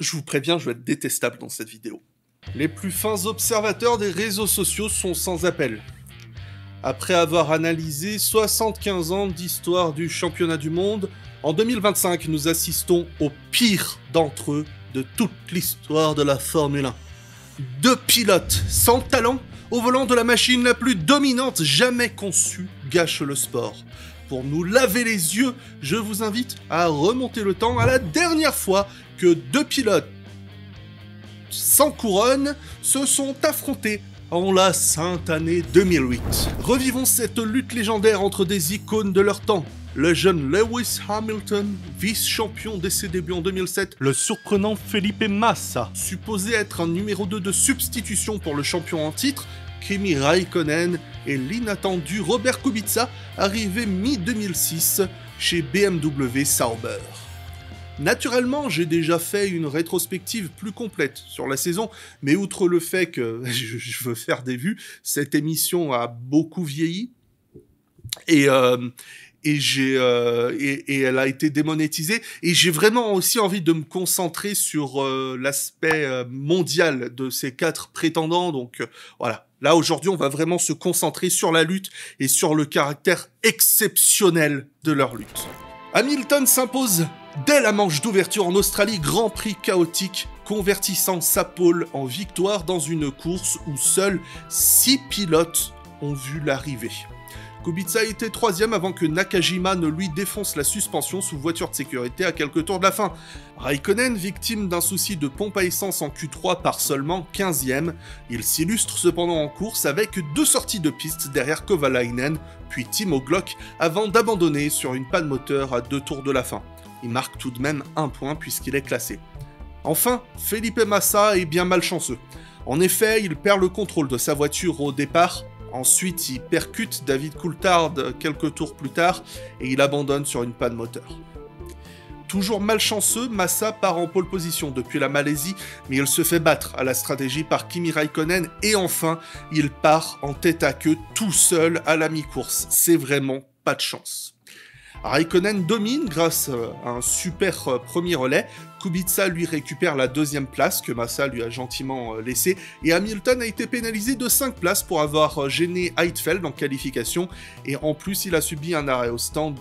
Je vous préviens, je vais être détestable dans cette vidéo. Les plus fins observateurs des réseaux sociaux sont sans appel. Après avoir analysé 75 ans d'histoire du championnat du monde, en 2025, nous assistons au pire d'entre eux de toute l'histoire de la Formule 1. Deux pilotes sans talent au volant de la machine la plus dominante jamais conçue gâchent le sport. Pour nous laver les yeux, je vous invite à remonter le temps à la dernière fois que deux pilotes sans couronne se sont affrontés en la sainte année 2008. Revivons cette lutte légendaire entre des icônes de leur temps. Le jeune Lewis Hamilton, vice-champion dès ses débuts en 2007, le surprenant Felipe Massa, supposé être un numéro 2 de substitution pour le champion en titre, Kimi Raikkonen, et l'inattendu Robert Kubica, arrivé mi-2006 chez BMW Sauber. Naturellement, j'ai déjà fait une rétrospective plus complète sur la saison, mais outre le fait que je veux faire des vues, cette émission a beaucoup vieilli, et elle a été démonétisée, et j'ai vraiment aussi envie de me concentrer sur l'aspect mondial de ces 4 prétendants, donc voilà. Là, aujourd'hui, on va vraiment se concentrer sur la lutte et sur le caractère exceptionnel de leur lutte. Hamilton s'impose dès la manche d'ouverture en Australie, Grand Prix chaotique, convertissant sa pole en victoire dans une course où seuls 6 pilotes ont vu l'arrivée. Kubica était 3e avant que Nakajima ne lui défonce la suspension sous voiture de sécurité à quelques tours de la fin. Raikkonen, victime d'un souci de pompe à essence en Q3, part seulement 15e. Il s'illustre cependant en course avec 2 sorties de piste derrière Kovalainen, puis Timo Glock, avant d'abandonner sur une panne moteur à 2 tours de la fin. Il marque tout de même 1 point puisqu'il est classé. Enfin, Felipe Massa est bien malchanceux. En effet, il perd le contrôle de sa voiture au départ. Ensuite, il percute David Coulthard quelques tours plus tard et il abandonne sur une panne moteur. Toujours malchanceux, Massa part en pole position depuis la Malaisie, mais il se fait battre à la stratégie par Kimi Raikkonen et enfin, il part en tête à queue tout seul à la mi-course. C'est vraiment pas de chance. Raikkonen domine grâce à un super premier relais, Kubica lui récupère la 2e place que Massa lui a gentiment laissée, et Hamilton a été pénalisé de 5 places pour avoir gêné Heidfeld en qualification, et en plus il a subi un arrêt au stand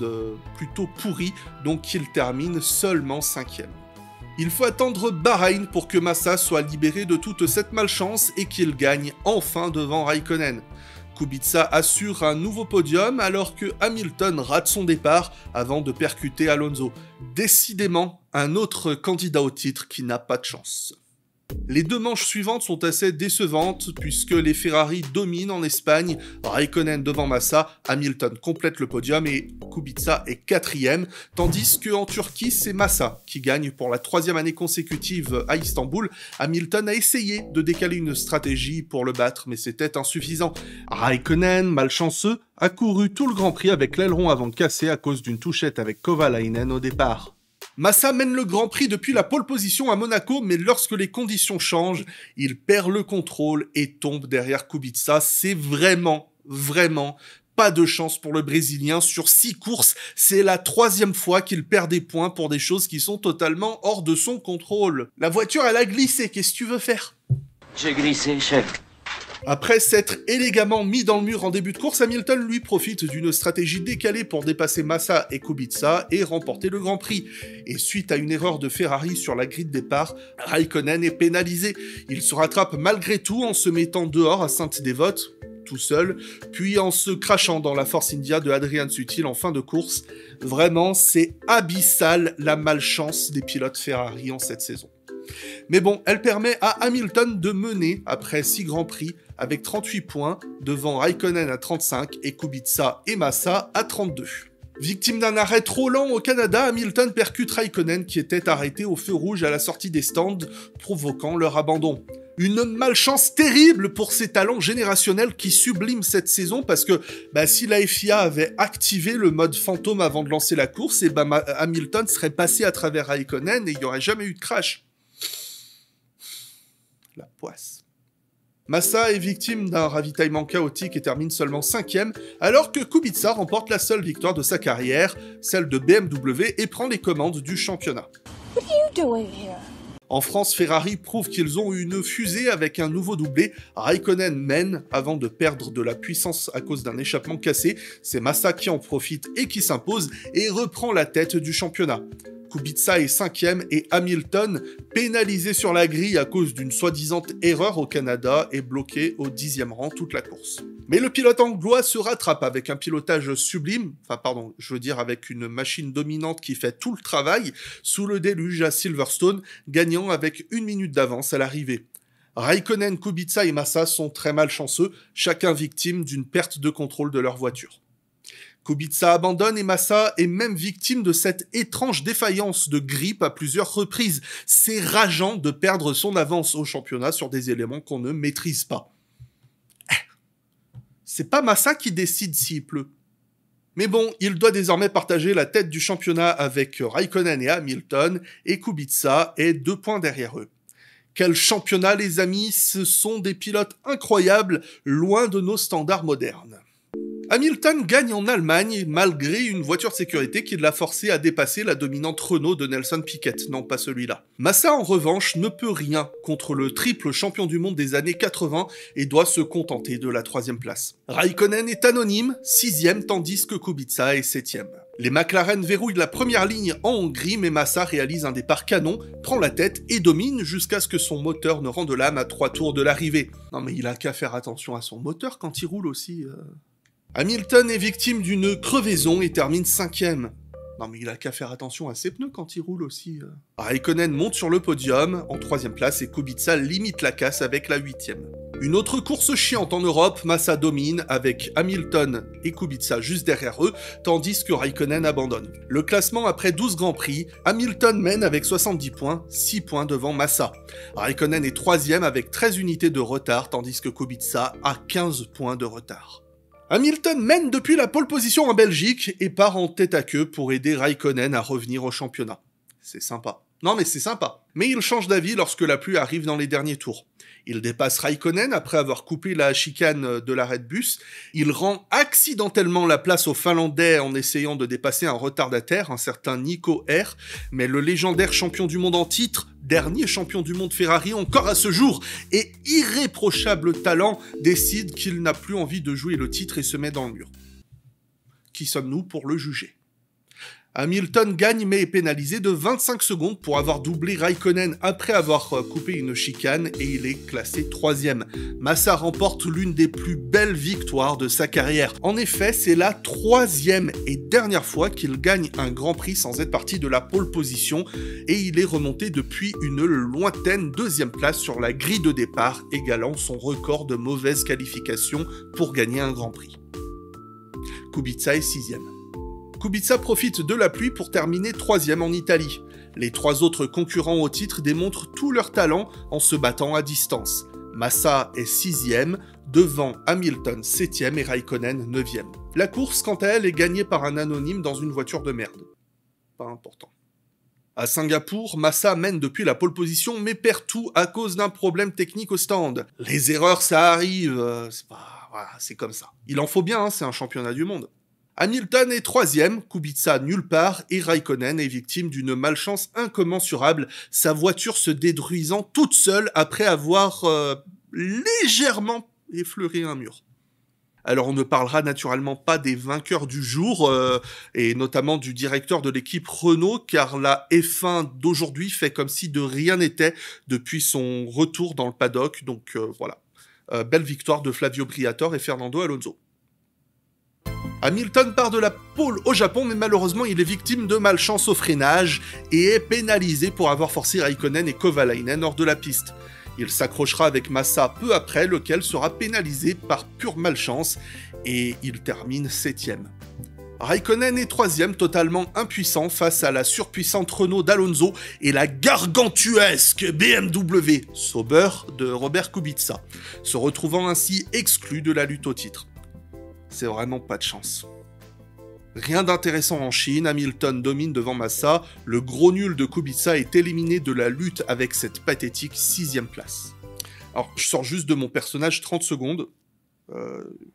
plutôt pourri, donc il termine seulement 5e. Il faut attendre Bahreïn pour que Massa soit libéré de toute cette malchance et qu'il gagne enfin devant Raikkonen. Kubica assure un nouveau podium alors que Hamilton rate son départ avant de percuter Alonso. Décidément, un autre candidat au titre qui n'a pas de chance. Les 2 manches suivantes sont assez décevantes puisque les Ferrari dominent en Espagne, Raikkonen devant Massa, Hamilton complète le podium et Kubica est 4e, tandis qu'en Turquie c'est Massa qui gagne pour la 3e année consécutive à Istanbul. Hamilton a essayé de décaler une stratégie pour le battre mais c'était insuffisant. Raikkonen, malchanceux, a couru tout le Grand Prix avec l'aileron avant cassé à cause d'une touchette avec Kovalainen au départ. Massa mène le Grand Prix depuis la pole position à Monaco, mais lorsque les conditions changent, il perd le contrôle et tombe derrière Kubica. C'est vraiment pas de chance pour le Brésilien. Sur 6 courses, c'est la 3e fois qu'il perd des points pour des choses qui sont totalement hors de son contrôle. La voiture, elle a glissé, qu'est-ce que tu veux faire? J'ai glissé, chef. Après s'être élégamment mis dans le mur en début de course, Hamilton lui profite d'une stratégie décalée pour dépasser Massa et Kubica et remporter le Grand Prix. Et suite à une erreur de Ferrari sur la grille de départ, Raikkonen est pénalisé. Il se rattrape malgré tout en se mettant dehors à Sainte-Dévote, tout seul, puis en se crachant dans la Force India de Adrian Sutil en fin de course. Vraiment, c'est abyssal la malchance des pilotes Ferrari en cette saison. Mais bon, elle permet à Hamilton de mener après 6 Grands Prix avec 38 points, devant Raikkonen à 35 et Kubica et Massa à 32. Victime d'un arrêt trop lent au Canada, Hamilton percute Raikkonen qui était arrêté au feu rouge à la sortie des stands, provoquant leur abandon. Une malchance terrible pour ces talents générationnels qui subliment cette saison parce que si la FIA avait activé le mode fantôme avant de lancer la course, et Hamilton serait passé à travers Raikkonen et il n'y aurait jamais eu de crash. La poisse. Massa est victime d'un ravitaillement chaotique et termine seulement 5e, alors que Kubica remporte la seule victoire de sa carrière, celle de BMW, et prend les commandes du championnat. What are you doing here? En France, Ferrari prouve qu'ils ont une fusée avec un nouveau doublé. Raikkonen mène avant de perdre de la puissance à cause d'un échappement cassé. C'est Massa qui en profite et qui s'impose et reprend la tête du championnat. Kubica est 5e et Hamilton, pénalisé sur la grille à cause d'une soi-disant erreur au Canada, est bloqué au 10e rang toute la course. Mais le pilote anglois se rattrape avec un pilotage sublime, avec une machine dominante qui fait tout le travail, sous le déluge à Silverstone, gagnant avec 1 minute d'avance à l'arrivée. Raikkonen, Kubica et Massa sont très malchanceux, chacun victime d'une perte de contrôle de leur voiture. Kubica abandonne et Massa est même victime de cette étrange défaillance de grippe à plusieurs reprises. C'est rageant de perdre son avance au championnat sur des éléments qu'on ne maîtrise pas. C'est pas Massa qui décide s'il pleut. Mais bon, il doit désormais partager la tête du championnat avec Raikkonen et Hamilton, et Kubica est 2 points derrière eux. Quel championnat les amis, ce sont des pilotes incroyables, loin de nos standards modernes. Hamilton gagne en Allemagne malgré une voiture de sécurité qui l'a forcé à dépasser la dominante Renault de Nelson Piquet, non pas celui-là. Massa en revanche ne peut rien contre le triple champion du monde des années 80 et doit se contenter de la 3e place. Raikkonen est anonyme, 6e tandis que Kubica est 7e. Les McLaren verrouillent la première ligne en Hongrie mais Massa réalise un départ canon, prend la tête et domine jusqu'à ce que son moteur ne rende l'âme à 3 tours de l'arrivée. Non mais il a qu'à faire attention à son moteur quand il roule aussi. Hamilton est victime d'une crevaison et termine 5e. Non mais il a qu'à faire attention à ses pneus quand il roule aussi. Raikkonen monte sur le podium, en 3e place, et Kubica limite la casse avec la 8e. Une autre course chiante en Europe, Massa domine avec Hamilton et Kubica juste derrière eux, tandis que Raikkonen abandonne. Le classement après 12 Grands Prix, Hamilton mène avec 70 points, 6 points devant Massa. Raikkonen est 3e avec 13 unités de retard, tandis que Kubica a 15 points de retard. Hamilton mène depuis la pole position en Belgique et part en tête à queue pour aider Raikkonen à revenir au championnat. C'est sympa. Non mais c'est sympa. Mais il change d'avis lorsque la pluie arrive dans les derniers tours. Il dépasse Raikkonen après avoir coupé la chicane de l'arrêt de bus. Il rend accidentellement la place aux Finlandais en essayant de dépasser un retardataire, un certain Nico R. Mais le légendaire champion du monde en titre, dernier champion du monde Ferrari encore à ce jour, et irréprochable talent, décide qu'il n'a plus envie de jouer le titre et se met dans le mur. Qui sommes-nous pour le juger ? Hamilton gagne mais est pénalisé de 25 secondes pour avoir doublé Raikkonen après avoir coupé une chicane et il est classé 3e. Massa remporte l'une des plus belles victoires de sa carrière. En effet, c'est la 3e et dernière fois qu'il gagne un Grand Prix sans être parti de la pole position et il est remonté depuis une lointaine 2e place sur la grille de départ, égalant son record de mauvaise qualification pour gagner un Grand Prix. Kubica est 6e. Kubica profite de la pluie pour terminer 3e en Italie. Les 3 autres concurrents au titre démontrent tout leur talent en se battant à distance. Massa est 6e, devant Hamilton 7e et Raikkonen 9e. La course, quant à elle, est gagnée par un anonyme dans une voiture de merde. Pas important. À Singapour, Massa mène depuis la pole position mais perd tout à cause d'un problème technique au stand. Les erreurs, ça arrive, c'est comme ça. Il en faut bien, hein, c'est un championnat du monde. Hamilton est 3e, Kubica nulle part, et Raikkonen est victime d'une malchance incommensurable, sa voiture se détruisant toute seule après avoir légèrement effleuré un mur. Alors on ne parlera naturellement pas des vainqueurs du jour, et notamment du directeur de l'équipe Renault, car la F1 d'aujourd'hui fait comme si de rien n'était depuis son retour dans le paddock, donc voilà. Belle victoire de Flavio Briatore et Fernando Alonso. Hamilton part de la pole au Japon, mais malheureusement il est victime de malchance au freinage et est pénalisé pour avoir forcé Raikkonen et Kovalainen hors de la piste. Il s'accrochera avec Massa peu après, lequel sera pénalisé par pure malchance, et il termine 7e. Raikkonen est 3e, totalement impuissant face à la surpuissante Renault d'Alonso et la gargantuesque BMW Sauber de Robert Kubica, se retrouvant ainsi exclu de la lutte au titre. C'est vraiment pas de chance. Rien d'intéressant en Chine, Hamilton domine devant Massa, le gros nul de Kubica est éliminé de la lutte avec cette pathétique 6e place. Alors, je sors juste de mon personnage 30 secondes.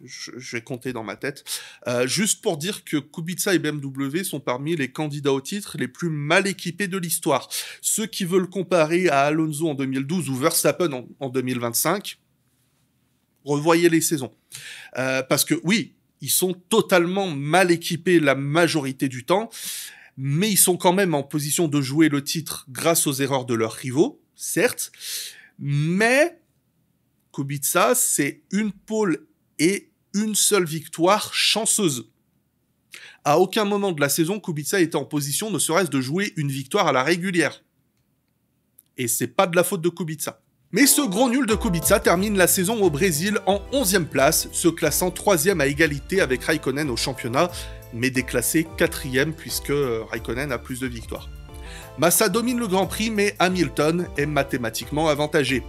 Je vais compter dans ma tête. Juste pour dire que Kubica et BMW sont parmi les candidats au titre les plus mal équipés de l'histoire. Ceux qui veulent comparer à Alonso en 2012 ou Verstappen en 2025, revoyez les saisons. Parce que oui, ils sont totalement mal équipés la majorité du temps, mais ils sont quand même en position de jouer le titre grâce aux erreurs de leurs rivaux, certes, mais Kubica, c'est une pole et une seule victoire chanceuse. À aucun moment de la saison, Kubica était en position ne serait-ce de jouer une victoire à la régulière. Et c'est pas de la faute de Kubica. Mais ce gros nul de Kubica termine la saison au Brésil en 11e place, se classant 3e à égalité avec Raikkonen au championnat, mais déclassé 4e puisque Raikkonen a plus de victoires. Massa domine le Grand Prix, mais Hamilton est mathématiquement avantagé.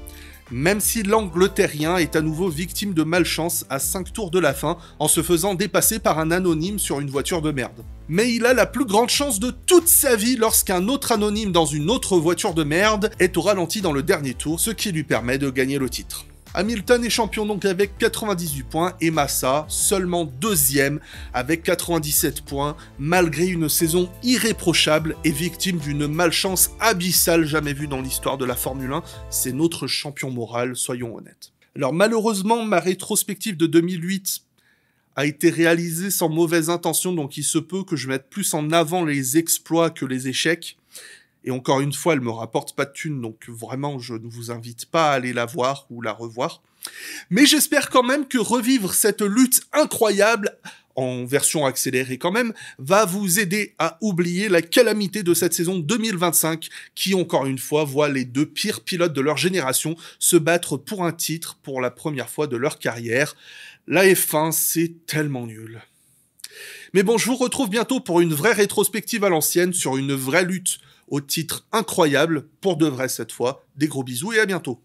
Même si l'Angleterrien est à nouveau victime de malchance à 5 tours de la fin en se faisant dépasser par un anonyme sur une voiture de merde. Mais il a la plus grande chance de toute sa vie lorsqu'un autre anonyme dans une autre voiture de merde est au ralenti dans le dernier tour, ce qui lui permet de gagner le titre. Hamilton est champion donc avec 98 points et Massa seulement deuxième avec 97 points malgré une saison irréprochable et victime d'une malchance abyssale jamais vue dans l'histoire de la Formule 1. C'est notre champion moral, soyons honnêtes. Alors malheureusement, ma rétrospective de 2008 a été réalisée sans mauvaise intention, donc il se peut que je mette plus en avant les exploits que les échecs. Et encore une fois, elle me rapporte pas de thunes, donc vraiment, je ne vous invite pas à aller la voir ou la revoir. Mais j'espère quand même que revivre cette lutte incroyable, en version accélérée quand même, va vous aider à oublier la calamité de cette saison 2025, qui encore une fois voit les deux pires pilotes de leur génération se battre pour un titre pour la première fois de leur carrière. La F1, c'est tellement nul. Mais bon, je vous retrouve bientôt pour une vraie rétrospective à l'ancienne sur une vraie lutte au titre incroyable, pour de vrai cette fois. Des gros bisous et à bientôt.